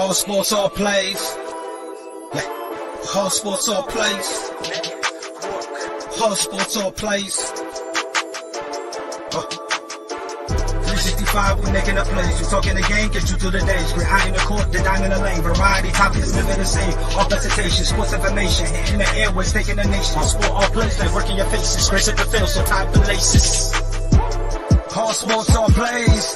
Whole sports all plays. Yeah. Whole sports all plays. Whole sports all plays. 365, we making a plays. You talking the game, get you through the days. We're high in the court, the dime in the lane. Variety topics, living the same. All presentation, sports information. Hitting the airways, taking the nation. All sport, all plays, like working your faces. Grace at the field, so tie the laces. All sports, all plays.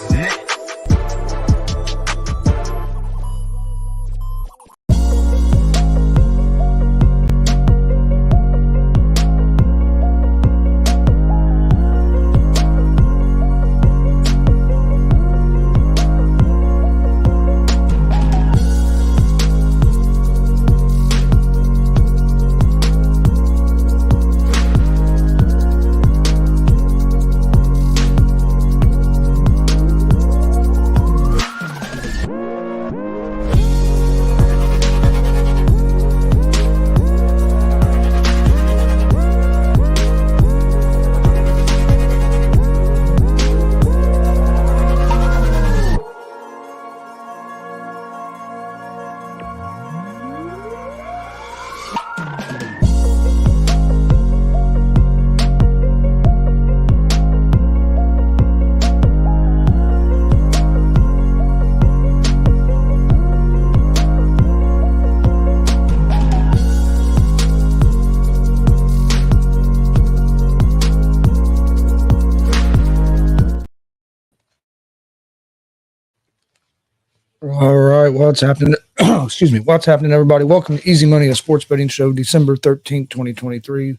All right, what's happening? Excuse me. What's happening, everybody? Welcome to Easy Money, a sports betting show, December 13th, 2023,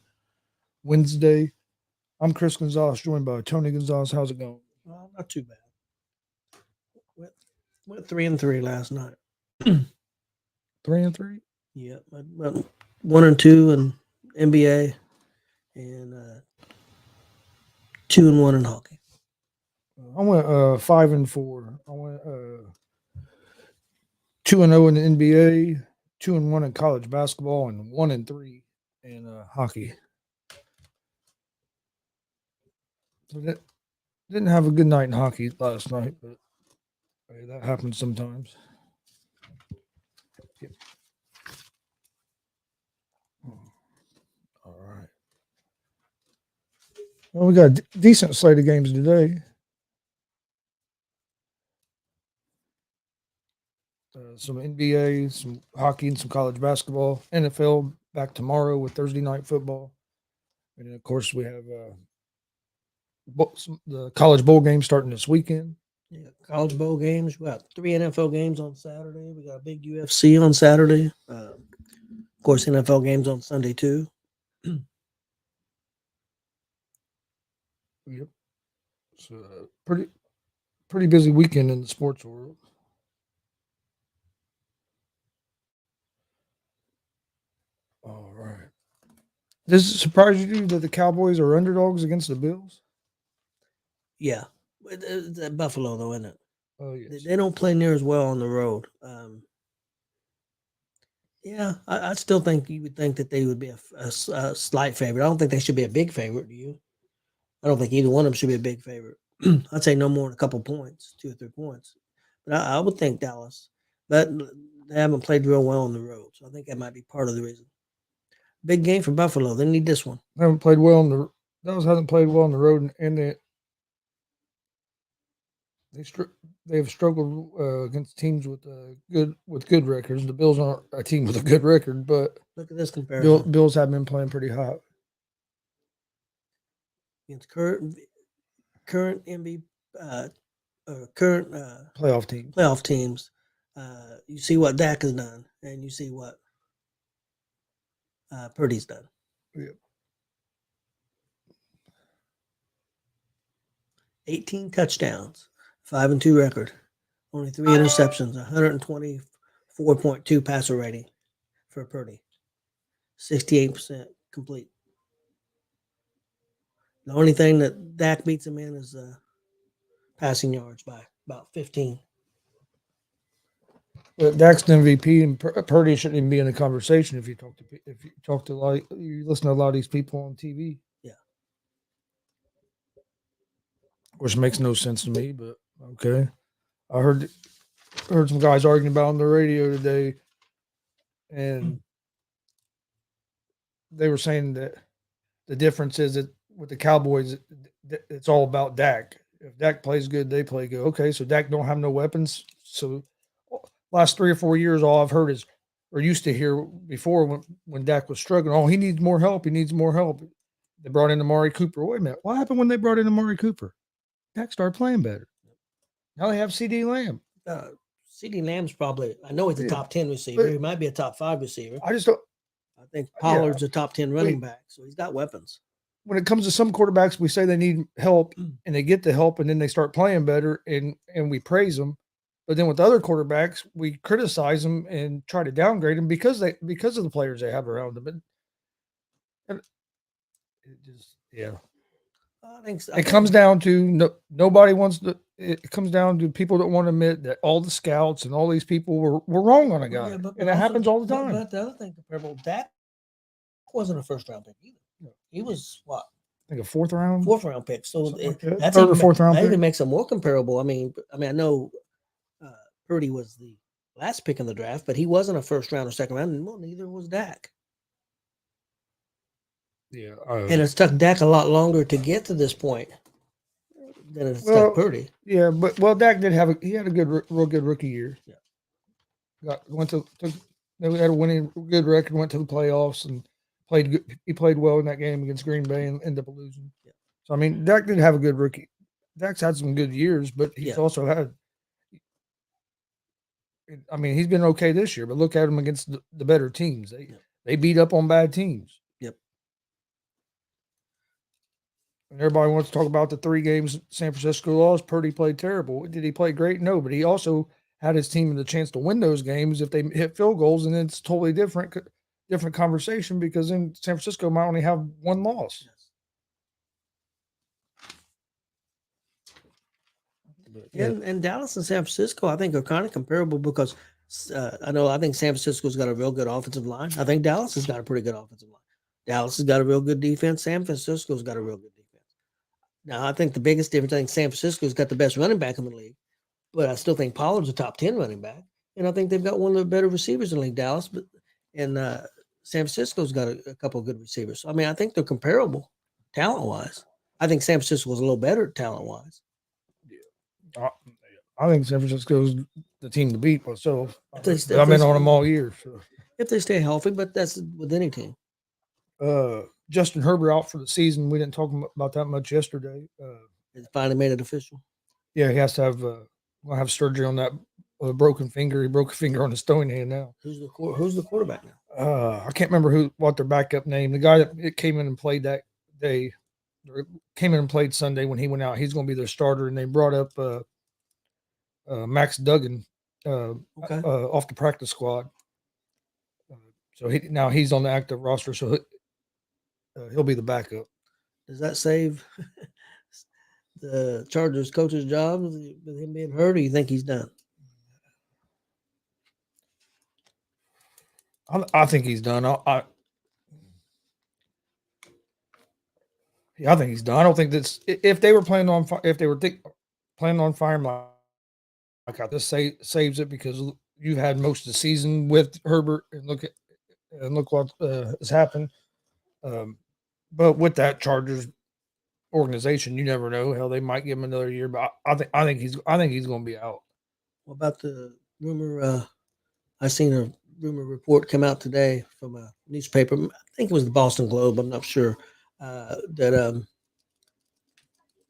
Wednesday. I'm Chris Gonzalez, joined by Tony Gonzalez. How's it going? Not too bad. Went 3-3 last night. 3-3? Yeah, went 1-2 in NBA and 2-1 in hockey. I went 5-4. I went 2-0 in the NBA, 2-1 in college basketball, and 1-3 in hockey. So didn't have a good night in hockey last night, but hey, that happens sometimes. Yep. All right. Well, we got a decent slate of games today. Some NBA, some hockey, and some college basketball. NFL back tomorrow with Thursday night football. And then, of course, we have the college bowl game starting this weekend. Yeah, college bowl games. We got 3 NFL games on Saturday. We got a big UFC on Saturday. Of course, NFL games on Sunday, too. Yep. So pretty busy weekend in the sports world. All right. Does it surprise you that the Cowboys are underdogs against the Bills? Yeah. It's at Buffalo, though, isn't it? Oh, yes. They don't play near as well on the road. Yeah, I still think you would think that they would be a slight favorite. I don't think they should be a big favorite, do you? I don't think either one of them should be a big favorite. I'd say no more than a couple points, 2 or 3 points. But I would think Dallas. But they haven't played real well on the road, so I think that might be part of the reason. Big game for Buffalo. They need this one. They haven't played well on the Dallas hasn't played well on the road, and they've struggled against teams with good records. The Bills aren't a team with a good record, but look at this comparison. Bills have been playing pretty hot against current NBA current playoff teams. You see what Dak has done, and you see what Purdy's done. Yep. 18 touchdowns, 5-2 record, only 3 interceptions, 124.2 passer rating for Purdy, 68% complete. The only thing that Dak beats him in is passing yards by about 15. Dak's the MVP, and Purdy shouldn't even be in the conversation if you talk to you listen to a lot of these people on TV. Yeah, which makes no sense to me, but okay. I heard heard some guys arguing about on the radio today, and they were saying that the difference is that with the Cowboys, it's all about Dak. If Dak plays good, they play good. Okay, so Dak don't have no weapons. So last 3 or 4 years, all I've heard is, or used to hear before when Dak was struggling, oh, he needs more help. He needs more help. They brought in Amari Cooper. Wait a minute. What happened when they brought in Amari Cooper? Dak started playing better. Now they have CD Lamb. CD Lamb's probably, I know he's a top 10 receiver. He might be a top 5 receiver. I just don't. I think Pollard's a top 10 running back, so he's got weapons. When it comes to some quarterbacks, we say they need help, and they get the help, and then they start playing better, and we praise them. But then with other quarterbacks, we criticize them and try to downgrade them because of the players they have around them. And it just, yeah. I think so. It comes down to nobody wants to. It comes down to people that want to admit that all the scouts and all these people were wrong on a guy, and it happens all the time. But the other thing comparable, Dak wasn't a first round pick either. He was what? I think a fourth round pick. So that's third or fourth round. That even makes them more comparable. I mean, I know Purdy was the last pick in the draft, but he wasn't a first round or second round, and neither was Dak. Yeah, and it's took Dak a lot longer to get to this point than it's took Purdy. Yeah, but Dak did have he had a real good rookie year. Yeah, they had a winning good record, went to the playoffs, and played good. He played well in that game against Green Bay and ended up losing. Yeah. So I mean, Dak did have a good rookie. Dak's had some good years, but he's also had. I mean, he's been okay this year, but look at him against the better teams. They beat up on bad teams. Yep. And everybody wants to talk about the 3 games San Francisco lost. Purdy played terrible. Did he play great? No, but he also had his team the chance to win those games if they hit field goals, and it's totally different conversation because then San Francisco might only have 1 loss. And Dallas and San Francisco, I think, are kind of comparable because I think San Francisco's got a real good offensive line. I think Dallas has got a pretty good offensive line. Dallas has got a real good defense. San Francisco's got a real good defense. Now, I think the biggest difference, I think San Francisco's got the best running back in the league, but I still think Pollard's a top 10 running back. And I think they've got one of the better receivers in the league, Dallas. And San Francisco's got a couple of good receivers. So, I mean, I think they're comparable talent-wise. I think San Francisco was a little better talent-wise. I think San Francisco's the team to beat myself. I've been on them all year. So. If they stay healthy, but that's with any team. Justin Herbert out for the season. We didn't talk about that much yesterday. They finally made it official. Yeah, he has to have surgery on that broken finger. He broke a finger on his throwing hand now. Who's the quarterback now? I can't remember what their backup name. The guy that came in and played that day, came in and played Sunday when he went out. He's going to be their starter, and they brought up Max Duggan off the practice squad. So he's on the active roster, so he'll be the backup. Does that save the Chargers coach's job with him being hurt, or you think he's done? I think he's done. I think he's done. I don't think that's if they were planning on firing like this saves it because you had most of the season with Herbert and look what has happened. But with that Chargers organization, you never know. Hell, they might give him another year, but I think he's going to be out. What about the rumor? I seen a rumor report come out today from a newspaper. I think it was the Boston Globe. I'm not sure that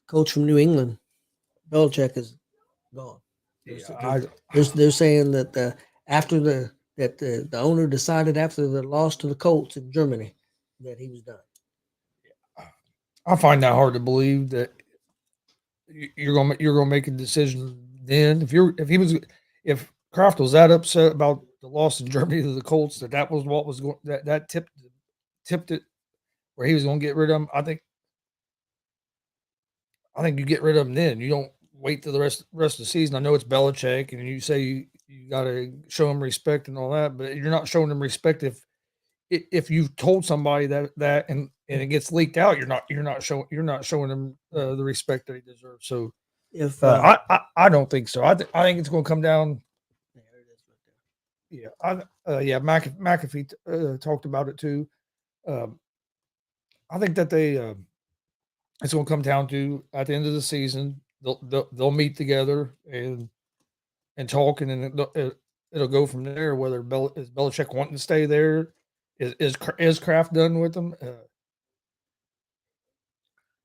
coach from New England, Belichick, is gone. Yeah, they're saying that after the owner decided after the loss to the Colts in Germany that he was done. I find that hard to believe that you're gonna make a decision then. If Kraft was that upset about the loss in Germany to the Colts that was what was going that tipped it where he was going to get rid of him. I think you get rid of him then. You don't wait till the rest of the season. I know it's Belichick, and you say you got to show him respect and all that, but you're not showing him respect if you've told somebody that and it gets leaked out. You're not showing him the respect that he deserves. So if I don't think so. I think it's going to come down Yeah, McAfee talked about it too. I think that it's going to come down to at the end of the season they'll meet together and talk, and then it'll go from there. Whether is Belichick wanting to stay there, is Kraft done with them?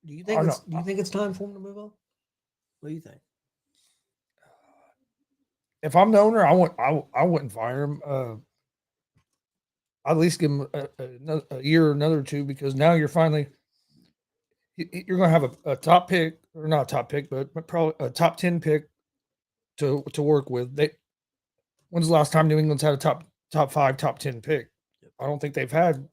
Do you think it's time for him to move on? What do you think? If I'm the owner, I wouldn't fire him. I'd at least give him a year or another two, because now you're finally you're going to have a top pick, or not a top pick, but probably a top 10 pick to work with. When's the last time New England's had a top 5, top 10 pick? I don't think they've had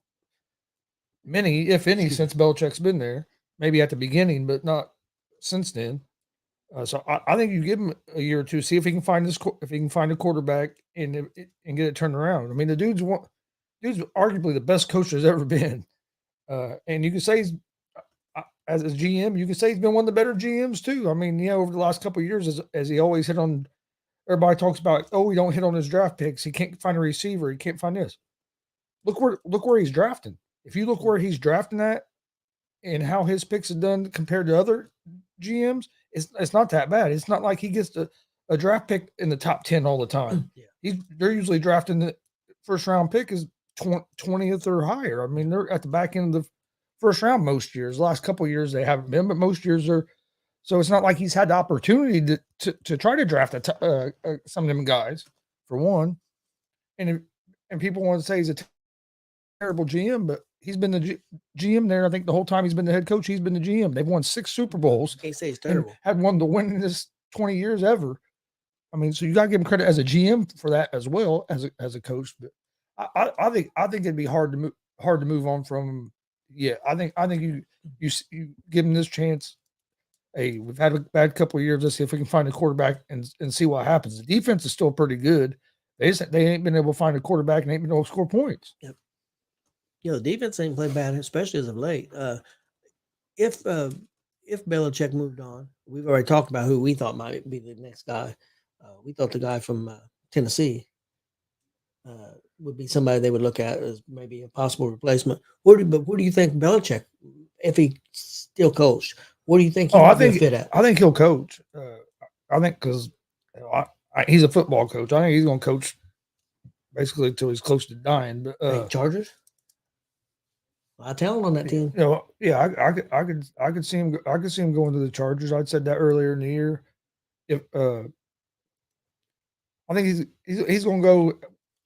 many, if any, since Belichick's been there. Maybe at the beginning, but not since then. So I think you give him a year or two, see if he can find a quarterback and get it turned around. I mean, the dude's arguably the best coach there's ever been, and you can say as a GM, you can say he's been one of the better GMs too. I mean, yeah, over the last couple of years, as he always hit on. Everybody talks about, oh, he don't hit on his draft picks. He can't find a receiver. He can't find this. Look where he's drafting. If you look where he's drafting at and how his picks are done compared to other GMs, it's not that bad. It's not like he gets a draft pick in the top 10 all the time. Yeah. They're usually drafting the first round pick is 20th or higher. I mean, they're at the back end of the first round most years. The last couple of years they haven't been, but most years they're. So it's not like he's had the opportunity to try to draft some of them guys, for one. And people want to say he's a terrible GM, but he's been the GM there. I think the whole time he's been the head coach, he's been the GM. They've won 6 Super Bowls. Can't say he's terrible. Had one of the winningest 20 years ever. I mean, so you got to give him credit as a GM for that as well as a coach. But I think it'd be hard to move on from him. Yeah, I think you give him this chance. Hey, we've had a bad couple of years. Let's see if we can find a quarterback and see what happens. The defense is still pretty good. They ain't been able to find a quarterback and ain't been able to score points. Yep. The defense ain't played bad, especially as of late. If Belichick moved on, we've already talked about who we thought might be the next guy. We thought the guy from Tennessee would be somebody they would look at as maybe a possible replacement. What do you think Belichick, if he still coached? What do you think he would be a fit at? I think he'll coach. I think because he's a football coach. I think he's going to coach basically until he's close to dying. But Chargers, a lot of talent on that team. I could see him. I could see him going to the Chargers. I'd said that earlier in the year. If I think he's going to go.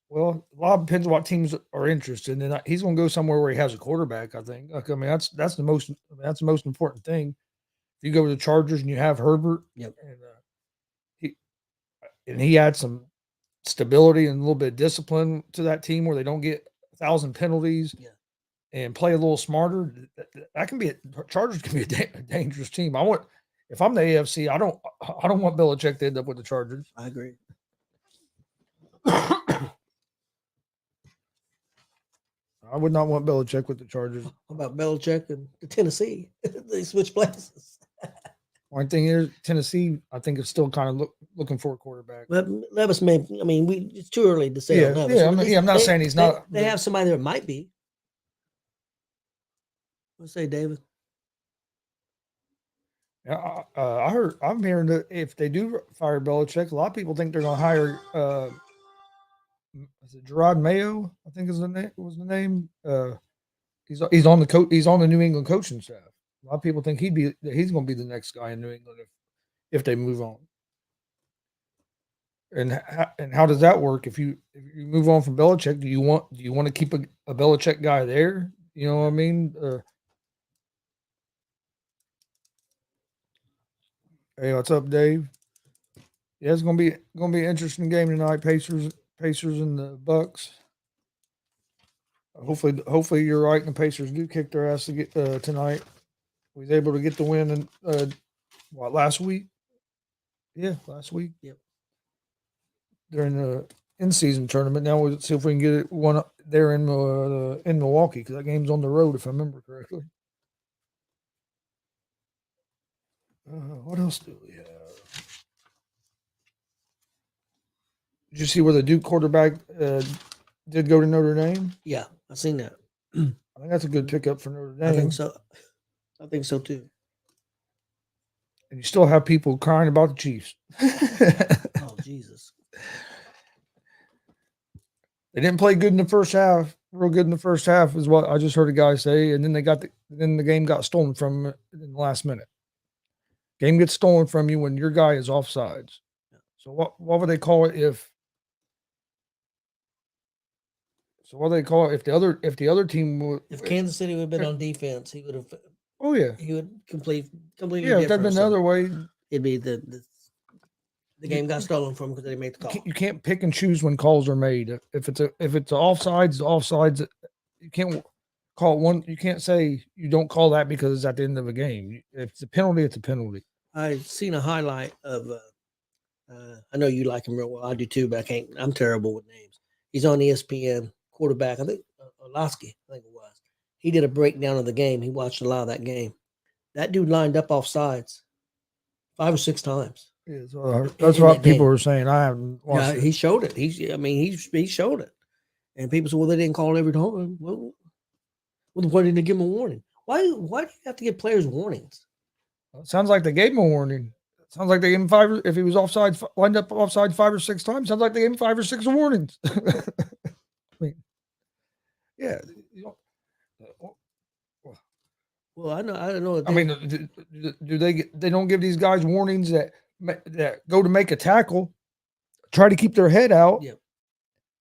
Well, a lot depends on what teams are interested in. He's going to go somewhere where he has a quarterback. I think. I mean, that's the most important thing. If you go to the Chargers and you have Herbert, yep, and he adds some stability and a little bit of discipline to that team where they don't get 1,000 penalties, and play a little smarter. Chargers can be a dangerous team. If I'm the AFC, I don't want Belichick to end up with the Chargers. I agree. I would not want Belichick with the Chargers. How about Belichick and Tennessee? They switch places. One thing is, Tennessee, I think, is still kind of looking for a quarterback. But Levis may. I mean, it's too early to say. I'm not saying he's not. They have somebody that might be. Let's say David. Yeah, I'm hearing that if they do fire Belichick, a lot of people think they're going to hire. Is it Gerard Mayo? I think was the name. He's on the New England coaching staff. A lot of people think he's going to be the next guy in New England if they move on. And how does that work? If you move on from Belichick, do you want to keep a Belichick guy there? You know what I mean? Hey, what's up, Dave? Yeah, it's gonna be an interesting game tonight. Pacers and the Bucks. Hopefully you're right, and the Pacers do kick their ass to get tonight. We was able to get the win in last week? Yeah, last week. Yep. During the in-season tournament. Now we'll see if we can get it one there in Milwaukee, because that game's on the road, if I remember correctly. What else do we have? Did you see where the Duke quarterback did go to Notre Dame? Yeah, I've seen that. I think that's a good pickup for Notre Dame. I think so. I think so too. And you still have people crying about the Chiefs. Oh Jesus! They didn't play good in the first half. Real good in the first half is what I just heard a guy say, and then then the game got stolen from them in the last minute. Game gets stolen from you when your guy is offsides. So what would they call it if? So what do they call it if the other team would? If Kansas City would have been on defense, he would have. Oh yeah, He would completely. Yeah, if that'd been the other way, it'd be the game got stolen from because they made the call. You can't pick and choose when calls are made. If it's offsides. You can't call one. You can't say you don't call that because it's at the end of a game. If it's a penalty, it's a penalty. I've seen a highlight of. I know you like him real well. I do too, but I'm terrible with names. He's on ESPN. Quarterback, I think Orlowski, I think it was. He did a breakdown of the game. He watched a lot of that game. That dude lined up off sides 5 or 6 times. Yeah, that's what people were saying. I haven't watched it. He showed it. He showed it. And people said, well, they didn't call it every time. Well, why didn't they give him a warning? Why do you have to give players warnings? It sounds like they gave him a warning. It sounds like they gave him 5. If he was offside, lined up offside 5 or 6 times, sounds like they gave him 5 or 6 warnings. I mean, yeah. Well, I don't know. I mean, do they don't give these guys warnings that go to make a tackle, try to keep their head out,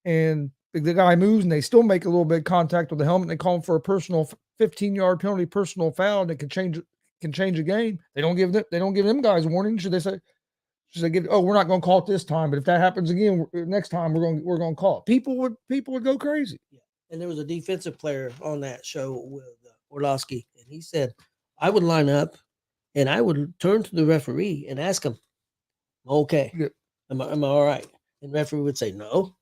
and the guy moves and they still make a little bit of contact with the helmet. And they call him for a personal 15-yard penalty, personal foul, and it can change a game. They don't give them guys warnings. Should they give? Oh, we're not going to call it this time, but if that happens again next time, we're going to call it. People would go crazy. Yeah. And there was a defensive player on that show with Orlowski, and he said, I would line up and I would turn to the referee and ask him, okay, am I all right? And the referee would say, no.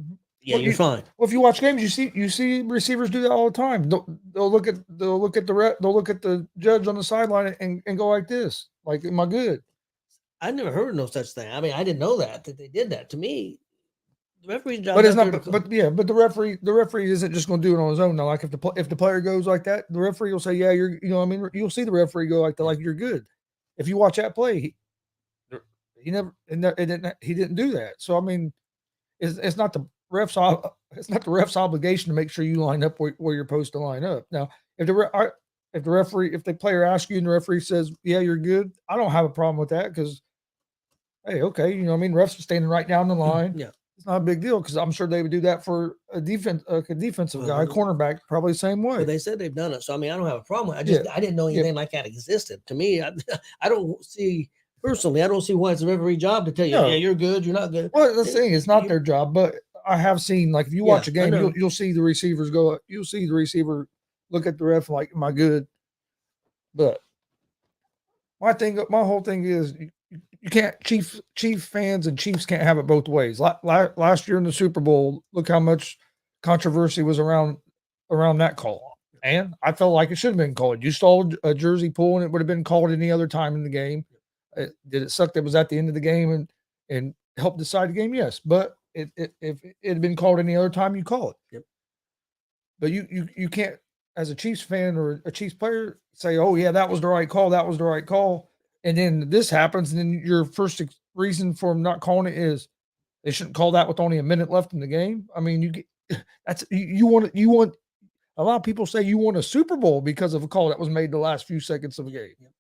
Mm-hmm. Yeah, you're fine. Well, if you watch games, you see receivers do that all the time. They'll look at the judge on the sideline and go like this, like, am I good? I never heard of no such thing. I mean, I didn't know that they did that. To me, the referee's job. But it's not. But the referee isn't just going to do it on his own. Now, like if the player goes like that, the referee will say, yeah, you're. You know, what I mean, you'll see the referee go like that, like you're good. If you watch that play, he didn't do that. So I mean, it's not the ref's obligation to make sure you line up where you're supposed to line up. Now, if the player asks you and the referee says, yeah, you're good, I don't have a problem with that because, hey, okay, you know what I mean? Refs are standing right down the line. Yeah. It's not a big deal because I'm sure they would do that for a defensive guy, cornerback, probably the same way. Well, they said they've done it. So, I mean, I don't have a problem. I didn't know anything like that existed. To me, I don't see personally, I don't see why it's a referee job to tell you, yeah, you're good, you're not good. Well, the thing is not their job, but I have seen, like, if you watch a game, you'll see the receivers you'll see the receiver look at the ref like, am I good? But my whole thing is you can't, Chief fans and Chiefs can't have it both ways. Last year in the Super Bowl, look how much controversy was around that call. And I felt like it should have been called. You saw a jersey pull and it would have been called any other time in the game. Did it suck that it was at the end of the game and helped decide the game? Yes. But if it had been called any other time, you call it. Yep. But you can't, as a Chiefs fan or a Chiefs player, say, oh, yeah, that was the right call. That was the right call. And then this happens. And then your first reason for not calling it is they shouldn't call that with only a minute left in the game. I mean, you want a lot of people say you want a Super Bowl because of a call that was made the last few seconds of a game. Yep.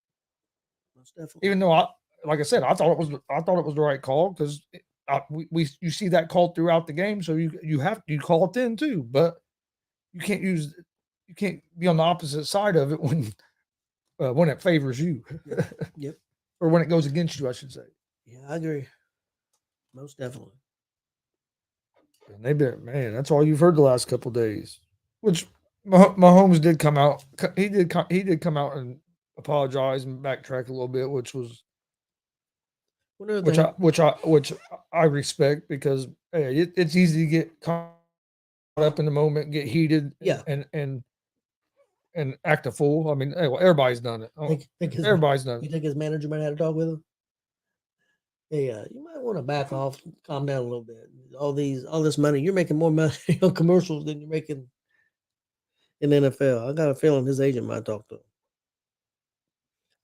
Most definitely. Even though like I said, I thought it was the right call because you see that call throughout the game. So you call it then too, but you can't be on the opposite side of it when it favors you. Yep. Or when it goes against you, I should say. Yeah, I agree. Most definitely. And they've been, man, that's all you've heard the last couple of days. Which Mahomes did come out. He did come out and apologize and backtrack a little bit, which I respect because hey, it's easy to get caught up in the moment, get heated, and act a fool. I mean, everybody's done it. Everybody's done it. You think his manager might have to talk with him? Hey, you might want to back off, calm down a little bit. All this money, you're making more money on commercials than you're making in the NFL. I got a feeling his agent might talk to him.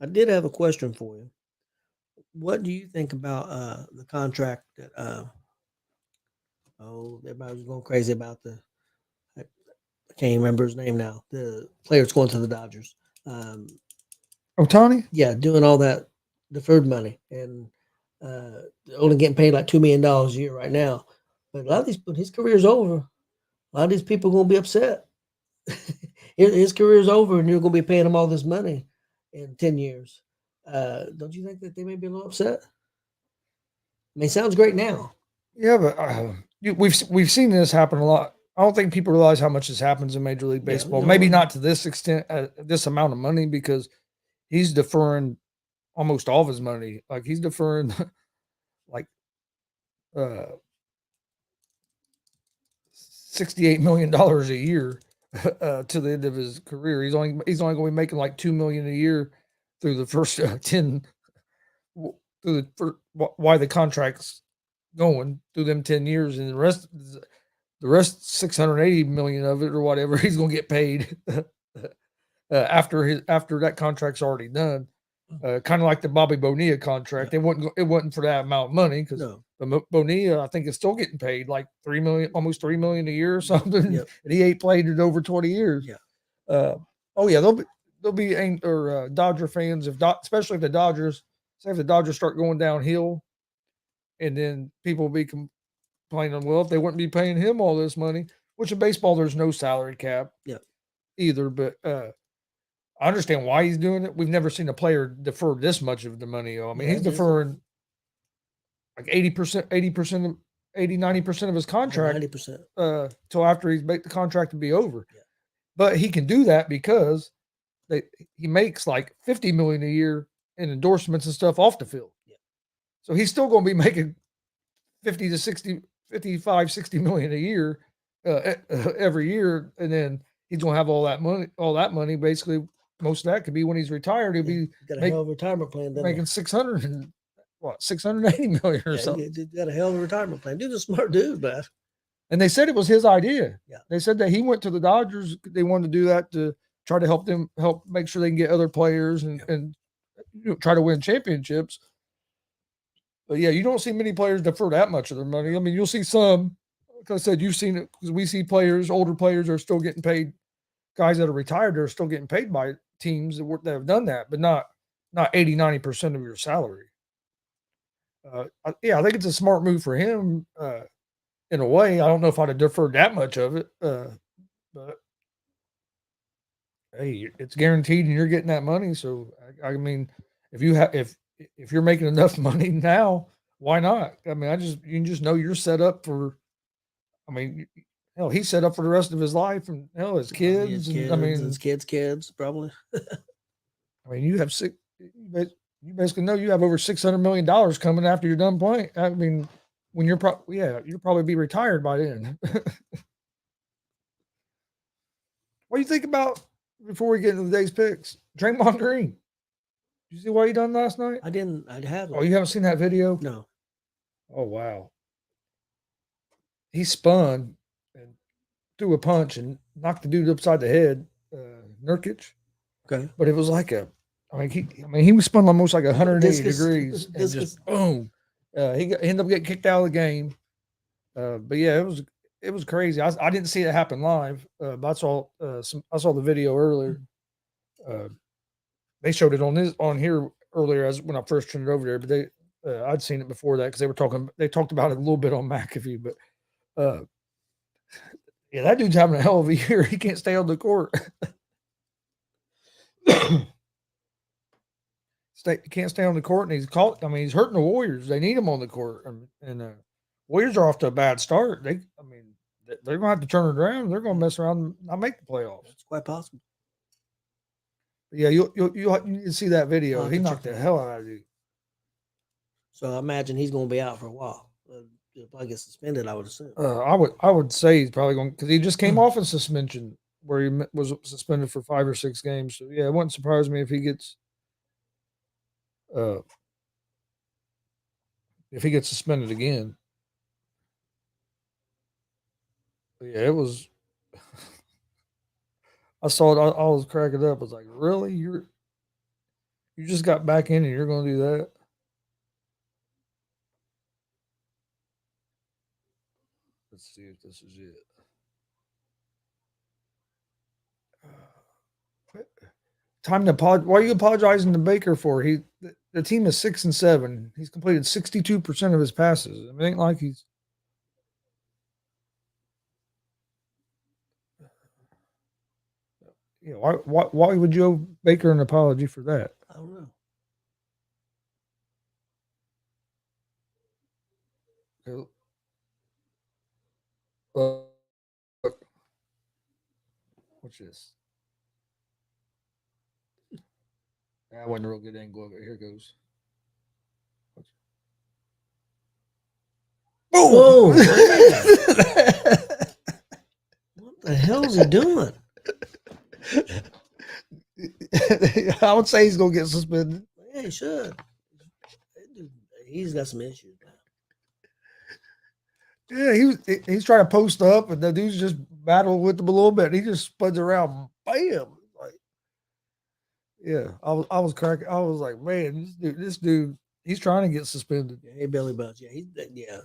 I did have a question for you. What do you think about the contract that everybody's going crazy about I can't remember his name now. The player's going to the Dodgers. Otani? Yeah, doing all that deferred money and only getting paid like $2 million a year right now. But a lot of these, when his career's over, a lot of these people are going to be upset. His career's over, and you're going to be paying him all this money in 10 years. Don't you think that they may be a little upset? I mean, it sounds great now. Yeah, but we've seen this happen a lot. I don't think people realize how much this happens in Major League Baseball. Maybe not to this extent, this amount of money, because he's deferring almost all of his money. Like he's deferring like $68 million a year to the end of his career. He's only going to be making like $2 million a year through the first 10 why the contract's going through them 10 years, and the rest 680 million of it or whatever he's going to get paid after that contract's already done. Kind of like the Bobby Bonilla contract. Yeah. It wasn't for that amount of money, because Bonilla, I think, is still getting paid like $3 million, almost $3 million a year or something. Yep. And he ain't played it over 20 years. Yeah. There'll be Dodger fans, especially if the Dodgers start going downhill, and then people will be complaining, well, if they wouldn't be paying him all this money, which in baseball there's no salary cap either, but I understand why he's doing it. We've never seen a player defer this much of the money. I mean, he's deferring like 80%, 90% of his contract 90%. Till after he's made the contract to be over. Yeah. But he can do that because he makes like $50 million a year in endorsements and stuff off the field. Yeah. So he's still going to be making 50 to 60, 55, 60 million a year every year. And then he's going to have all that money basically. Most of that could be when he's retired. He'll be got a hell of a retirement plan, making 680 million or something. He got a hell of a retirement plan. Dude's a smart dude, man. And they said it was his idea. Yeah. They said that he went to the Dodgers. They wanted to do that to try to help make sure they can get other players and try to win championships. But yeah, you don't see many players defer that much of their money. I mean, you'll see some. Like I said, you've seen it, because we see older players are still getting paid. Guys that are retired are still getting paid by teams that have done that, but not 80, 90% of your salary. I think it's a smart move for him in a way. I don't know if I'd have deferred that much of it, but hey, it's guaranteed and you're getting that money. So I mean, if you're making enough money now, why not? I mean, you can just know you're set up for. I mean, hell, he's set up for the rest of his life, and his kids. His kids probably. I mean, you basically know you have over $600 million coming after you're done playing. I mean, when you'll probably be retired by then. What do you think about, before we get into today's picks, Draymond Green? Did you see what he done last night? I didn't. I haven't. Oh, you haven't seen that video? No. Oh, wow. He spun and threw a punch and knocked the dude upside the head, Nurkic. Okay. But it was like he was spun almost like 180 degrees and just boom. He ended up getting kicked out of the game. But yeah, it was crazy. I didn't see it happen live, but I saw the video earlier. They showed it on here earlier as when I first turned it over there, but I'd seen it before that because they talked about it a little bit on McAfee. But yeah, that dude's having a hell of a year. He can't stay on the court. Can't stay on the court, and he's hurting the Warriors. They need him on the court, and Warriors are off to a bad start. They're going to have to turn it around. They're going to mess around and not make the playoffs. It's quite possible. But yeah, you need to see that video. He knocked the hell out of you. So I imagine he's going to be out for a while. He'll probably get suspended, I would assume. I would say he's probably going, because he just came off a suspension where he was suspended for 5 or 6 games. So yeah, it wouldn't surprise me if he gets if he gets suspended again. But yeah, it was. I saw it. I was cracking up. I was like, "Really? You just got back in and you're going to do that?" Let's see if this is it. Time to apologize. Why are you apologizing to Baker for? The team is 6-7. He's completed 62% of his passes. It ain't like he's. You know, why would you owe Baker an apology for that? I don't know. Look, what's this? That wasn't a real good angle of it. Here it goes. Boom! What the hell is he doing? I would say he's gonna get suspended. Yeah, he should. He's got some issues now. Yeah, he's trying to post up, and the dude's just battling with him a little bit. He just spuds around, bam! Like, yeah, I was cracking. I was like, man, this dude, he's trying to get suspended. Yeah, hey, Billy Butts.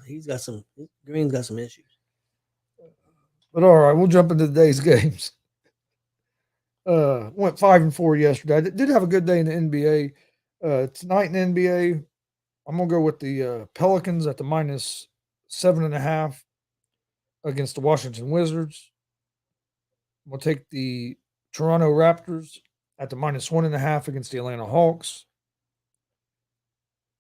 He's got some. Green's got some issues. But all right, we'll jump into today's games. Went 5-4 yesterday. I did have a good day in the NBA. Tonight in the NBA, I'm gonna go with the Pelicans at the -7.5 against the Washington Wizards. We'll take the Toronto Raptors at the -1.5 against the Atlanta Hawks.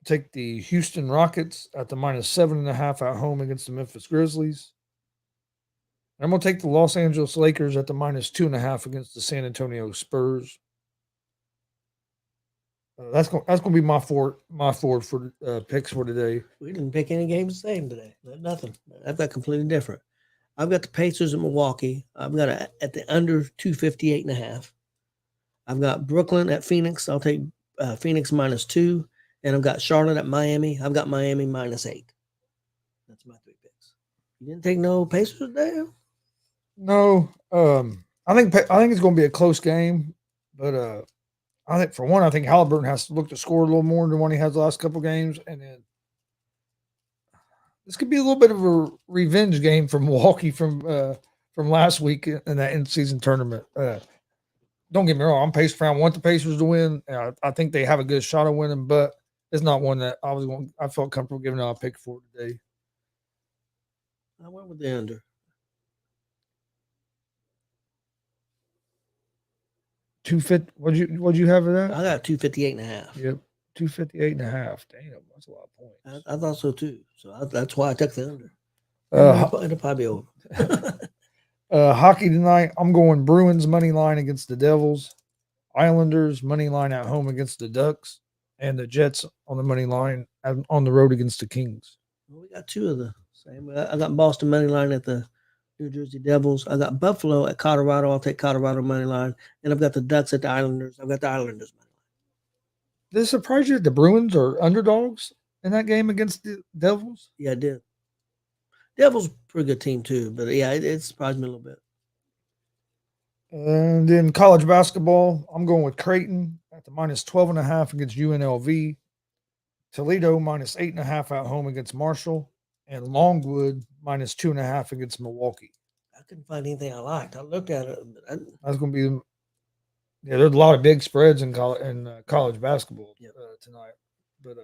Take the Houston Rockets at the -7.5 at home against the Memphis Grizzlies. I'm going to take the Los Angeles Lakers at the -2.5 against the San Antonio Spurs. That's going to be my four for picks for today. We didn't pick any games the same today. Nothing. I've got completely different. I've got the Pacers at Milwaukee. I've got at the under 258.5. I've got Brooklyn at Phoenix. I'll take Phoenix -2. And I've got Charlotte at Miami. I've got Miami -8. That's my 3 picks. You didn't take no Pacers today? No. I think it's going to be a close game, but I think for one, I think Halliburton has to look to score a little more than what he has the last couple games, and then this could be a little bit of a revenge game for Milwaukee from last week in that in-season tournament. Don't get me wrong, I'm Pacer fan. I want the Pacers to win. I think they have a good shot of winning, but it's not one that I felt comfortable giving out a pick for today. I went with the under. 250. What'd you have of that? I got 258.5. Yep, 258.5. Damn, that's a lot of points. I thought so too. So that's why I took the under. It'll probably be over. Hockey tonight. I'm going Bruins money line against the Devils, Islanders money line at home against the Ducks, and the Jets on the money line on the road against the Kings. Well, we got 2 of the same. I got Boston money line at the New Jersey Devils. I got Buffalo at Colorado. I'll take Colorado money line. And I've got the Ducks at the Islanders. I've got the Islanders money line. Did it surprise you that the Bruins are underdogs in that game against the Devils? Yeah, I did. Devils pretty good team too, but yeah, it surprised me a little bit. And then college basketball, I'm going with Creighton at the -12.5 against UNLV. Toledo -8.5 at home against Marshall, and Longwood -2.5 against Milwaukee. I couldn't find anything I liked. I looked at it. That's going to be, there's a lot of big spreads in college basketball tonight. But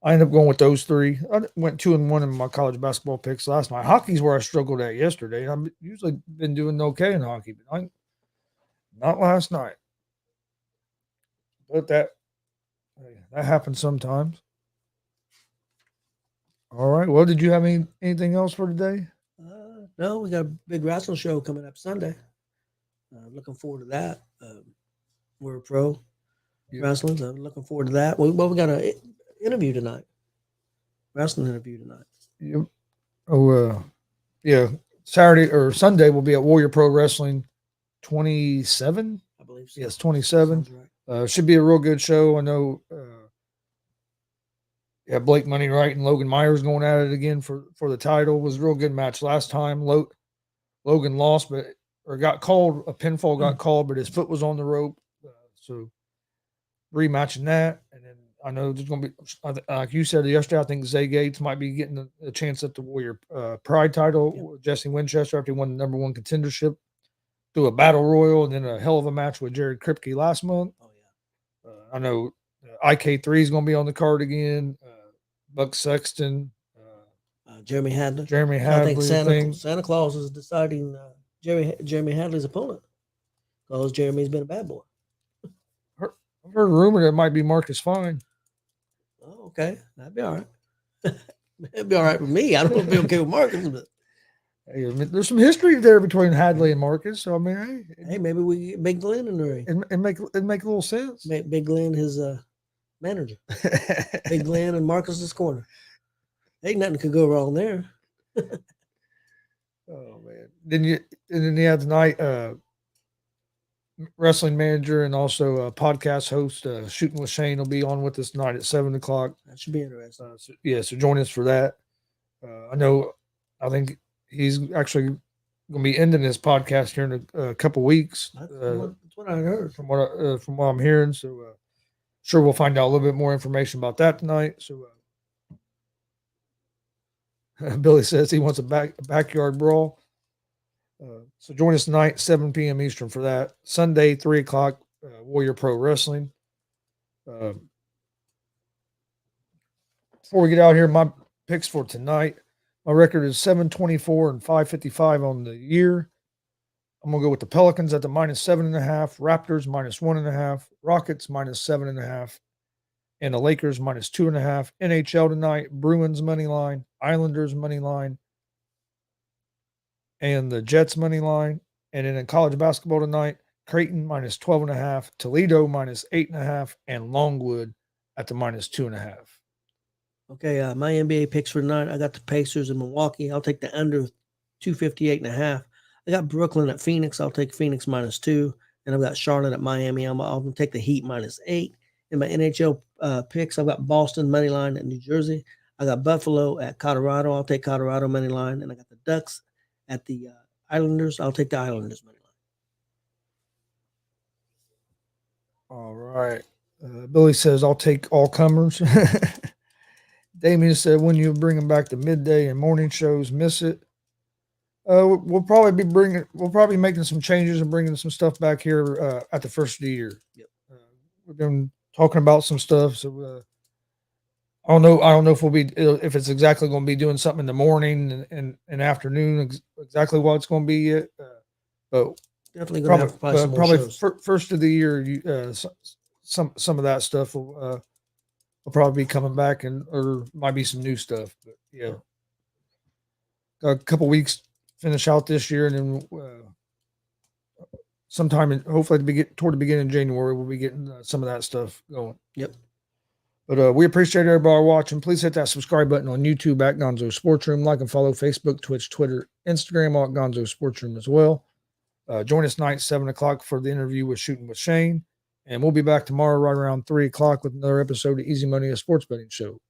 I ended up going with those 3. I went 2-1 in my college basketball picks last night. Hockey's where I struggled at yesterday. I've usually been doing okay in hockey, but not last night. But that happens sometimes. All right. Well, did you have anything else for today? No, we got a big wrestling show coming up Sunday. Looking forward to that. We're a pro wrestling, so I'm looking forward to that. We got an interview tonight. Wrestling interview tonight. Yep. Oh, yeah. Saturday or Sunday we'll be at Warrior Pro Wrestling 27. I believe so. Yes, 27. Right. Should be a real good show. I know Yeah, Blake Money Wright and Logan Myers going at it again for the title. It was a real good match last time. Logan lost, or got called. A pinfall got called, but his foot was on the rope. So rematching that, and then I know there's going to be, like you said yesterday, I think Zay Gates might be getting a chance at the Warrior Pride title. Yep. Jesse Winchester after he won the #1 contendership through a battle royal, and then a hell of a match with Jared Kripke last month. Oh yeah, I know IK3 is going to be on the card again. Buck Sexton, Jeremy Hadley. I think Santa Claus is deciding Jeremy Hadley's opponent because Jeremy's been a bad boy. I've heard a rumor that it might be Marcus Fine. Oh, okay. That'd be all right. That'd be all right with me. I don't know if it'll be okay with Marcus, but hey, I mean, there's some history there between Hadley and Marcus. So I mean, hey, maybe we get Big Glenn in the ring. It make a little sense. Make Big Glenn his manager. Big Glenn and Marcus's corner. Ain't nothing could go wrong there. Oh man! Then tonight, wrestling manager and also a podcast host, Shooting with Shane, will be on with us tonight at 7:00. That should be interesting. So join us for that. I think he's actually going to be ending his podcast here in a couple weeks. That's what I heard from what I'm hearing. So sure we'll find out a little bit more information about that tonight. So Billy says he wants a backyard brawl. So join us tonight, 7 p.m. Eastern for that. Sunday, 3:00, Warrior Pro Wrestling. Before we get out here, my picks for tonight. My record is 7-24 and 5.55 on the year. I'm going to go with the Pelicans at the -7.5, Raptors -1.5, Rockets -7.5, and the Lakers -2.5. NHL tonight, Bruins money line, Islanders money line, and the Jets money line. And then in college basketball tonight, Creighton -12.5, Toledo -8.5, and Longwood at the -2.5. Okay, my NBA picks for tonight. I got the Pacers in Milwaukee. I'll take the under 258.5. I got Brooklyn at Phoenix. I'll take Phoenix -2. And I've got Charlotte at Miami. I'll going to take the Heat -8. In my NHL picks, I've got Boston money line at New Jersey. I got Buffalo at Colorado. I'll take Colorado money line. And I got the Ducks at the Islanders. I'll take the Islanders money line. All right. Billy says, I'll take all comers. Damien said, when you bring back the midday and morning shows, miss it. We'll probably be making some changes and bringing some stuff back here at the first of the year. Yep. We've been talking about some stuff, so I don't know if it's exactly going to be doing something in the morning and afternoon, exactly what it's going to be yet. But definitely going to have some more shows. First of the year, some of that stuff will probably be coming back, or might be some new stuff. But yeah, got a couple weeks finish out this year, and then sometime hopefully toward the beginning of January, we'll be getting some of that stuff going. Yep. But we appreciate everybody watching. Please hit that subscribe button on YouTube at Gonzo Sports Room. Like and follow Facebook, Twitch, Twitter, Instagram all at Gonzo Sports Room as well. Join us tonight, 7:00 for the interview with Shooting with Shane. And we'll be back tomorrow right around 3:00 with another episode of Easy Money, a sports betting show.